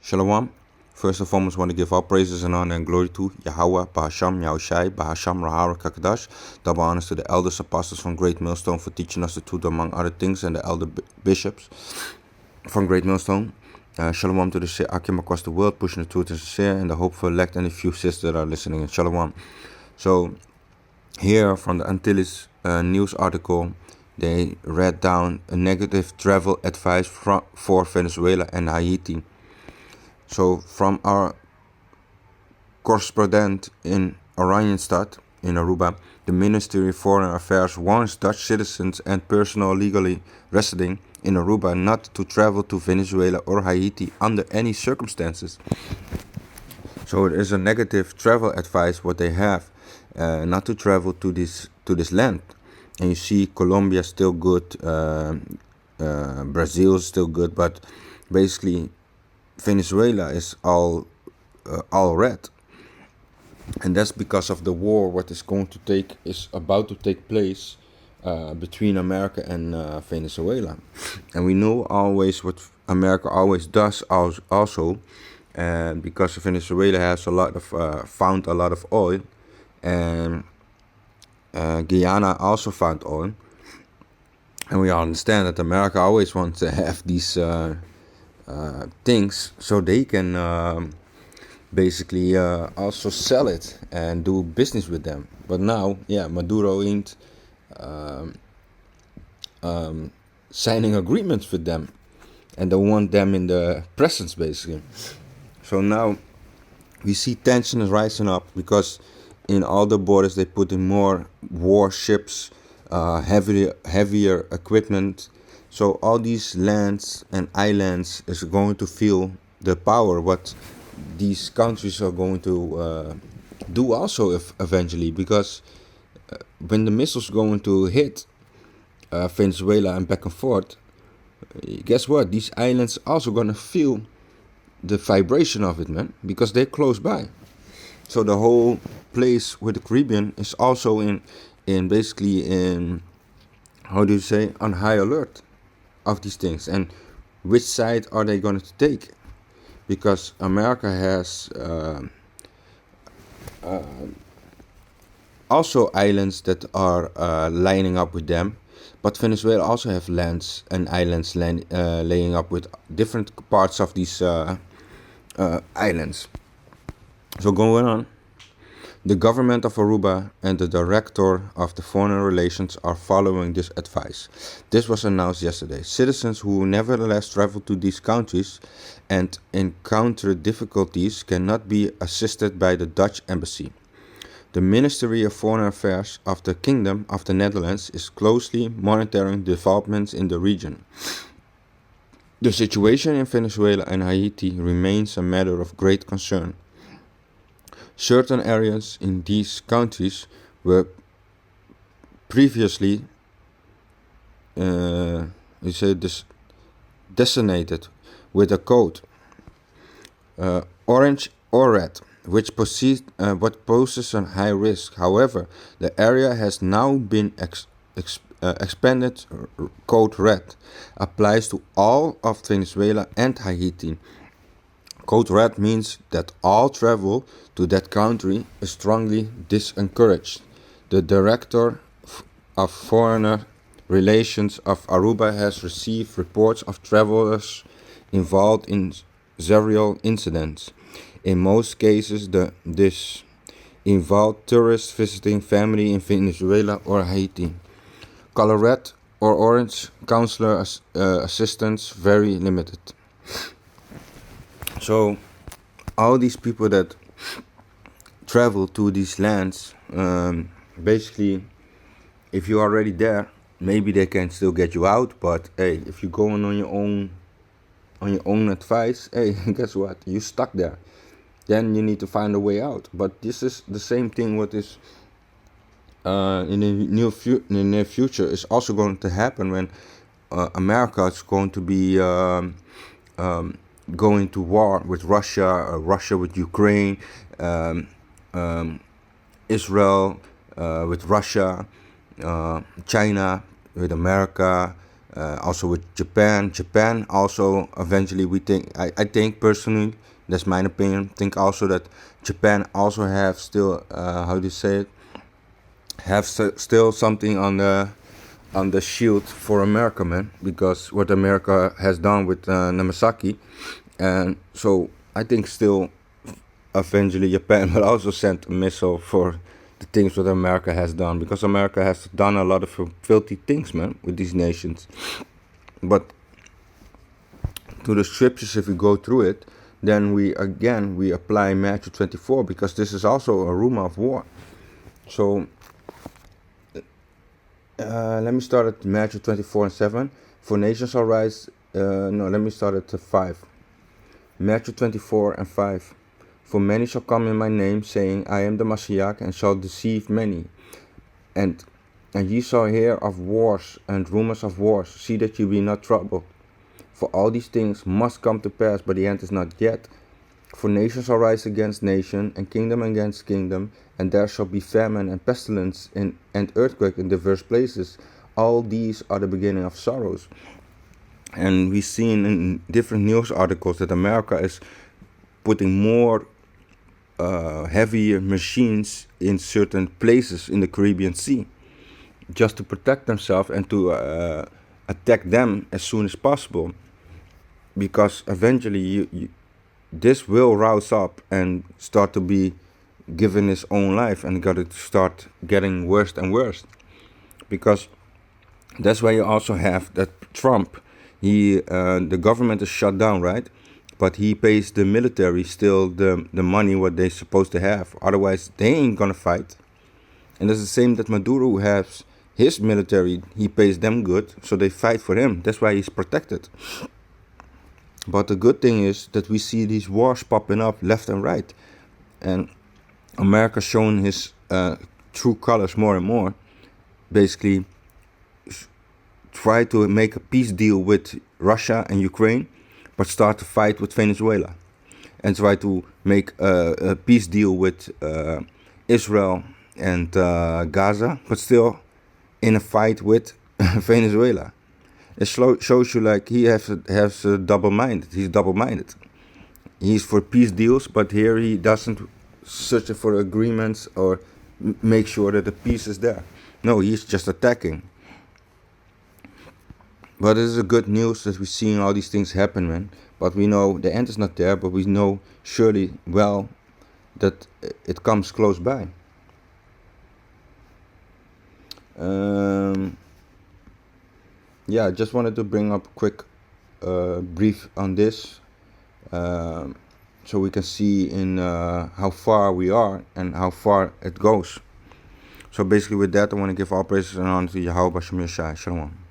Shalom. First and foremost, I want to give all praises and honor and glory to Yahweh, Bahasham, Yahushai, Bahasham, Rahara, Kakadash. Double honors to the elders, apostles from Great Millstone for teaching us the truth among other things, and the elder bishops from Great Millstone. Shalom to the Akim across the world, pushing the truth and sincere, and the hopeful elect and the few sisters that are listening. And Shalom. So, here from the Antilles news article, they read down a negative travel advice for Venezuela and Haiti. So from our correspondent in Oranienstad in Aruba, the Ministry of Foreign Affairs warns Dutch citizens and personnel legally residing in Aruba not to travel to Venezuela or Haiti under any circumstances. So it is a negative travel advice what they have, not to travel to this land. And you see Colombia still good, Brazil is still good, but basically Venezuela is all red, and that's because of the war what is about to take place between America and Venezuela. And we know always what America always does also, and because Venezuela has found a lot of oil, and Guyana also found oil, and we understand that America always wants to have these things so they can basically also sell it and do business with them. But now, Maduro ain't signing agreements with them, and they want them in the presence basically. So now we see tensions rising up because in all the borders they put in more warships, heavier equipment. So all these lands and islands is going to feel the power what these countries are going to do also eventually, because when the missiles going to hit Venezuela and back and forth, guess what? These islands also going to feel the vibration of it, man, because they're close by. So the whole place with the Caribbean is also in on high alert of these things, and which side are they going to take? Because America has also islands that are lining up with them, but Venezuela also have lands and islands laying up with different parts of these islands. So going on, the government of Aruba and the director of the foreign relations are following this advice. This was announced yesterday. Citizens who nevertheless travel to these countries and encounter difficulties cannot be assisted by the Dutch embassy. The Ministry of Foreign Affairs of the Kingdom of the Netherlands is closely monitoring developments in the region. The situation in Venezuela and Haiti remains a matter of great concern. Certain areas in these countries were previously designated with a code orange or red, which poses a high risk. However, the area has now been expanded. Code red applies to all of Venezuela and Haiti. Code red means that all travel to that country is strongly discouraged. The director of foreign relations of Aruba has received reports of travelers involved in several incidents. In most cases, this involved tourists visiting family in Venezuela or Haiti. Color red or orange consular assistance very limited. So all these people that travel to these lands, basically, if you're already there, maybe they can still get you out. But hey, if you're going on your own advice, hey, guess what? You stuck there. Then you need to find a way out. But this is the same thing. What is in the near future is also going to happen when America is going to be going to war with Russia, Russia with Ukraine, Israel with Russia, China with America, Also with Japan. Japan also eventually we think, I think personally, that's my opinion, think also that Japan also have still, how do you say it, have still something on the shield for America, man, because what America has done with Nagasaki. And so I think still eventually Japan will also send a missile for the things that America has done, because America has done a lot of filthy things, man, with these nations. But to the scriptures, if we go through it, then we apply Matthew 24, because this is also a rumor of war. So let me start at Matthew 24:7. For nations shall rise. No, let me start at 5. Matthew 24:5. For many shall come in my name, saying, I am the Messiah, and shall deceive many. And ye shall hear of wars and rumors of wars. See that ye be not troubled. For all these things must come to pass, but the end is not yet. For nation shall rise against nation, and kingdom against kingdom, and there shall be famine and pestilence and earthquake in diverse places. All these are the beginning of sorrows. And we've seen in different news articles that America is putting more heavier machines in certain places in the Caribbean Sea, just to protect themselves and to attack them as soon as possible. Because eventually this will rouse up and start to be given its own life, and got to start getting worse and worse. Because that's why you also have that Trump, the government is shut down, right? But he pays the military still the money what they're supposed to have. Otherwise, they ain't gonna fight. And it's the same that Maduro has his military. He pays them good, so they fight for him. That's why he's protected. But the good thing is that we see these wars popping up left and right. And America showing his true colors more and more. Basically, try to make a peace deal with Russia and Ukraine, but start to fight with Venezuela. And try to make a peace deal with Israel and Gaza, but still in a fight with Venezuela. It shows you like he has a double-minded. He's double-minded. He's for peace deals, but here he doesn't search for agreements or make sure that the peace is there. No, he's just attacking. But it is a good news that we're seeing all these things happen, man. But we know the end is not there, but we know surely well that it comes close by. Yeah, I just wanted to bring up a quick brief on this, so we can see in how far we are and how far it goes. So basically with that, I want to give all praises and honor to Yahweh Bashem Yeshai. Shalom.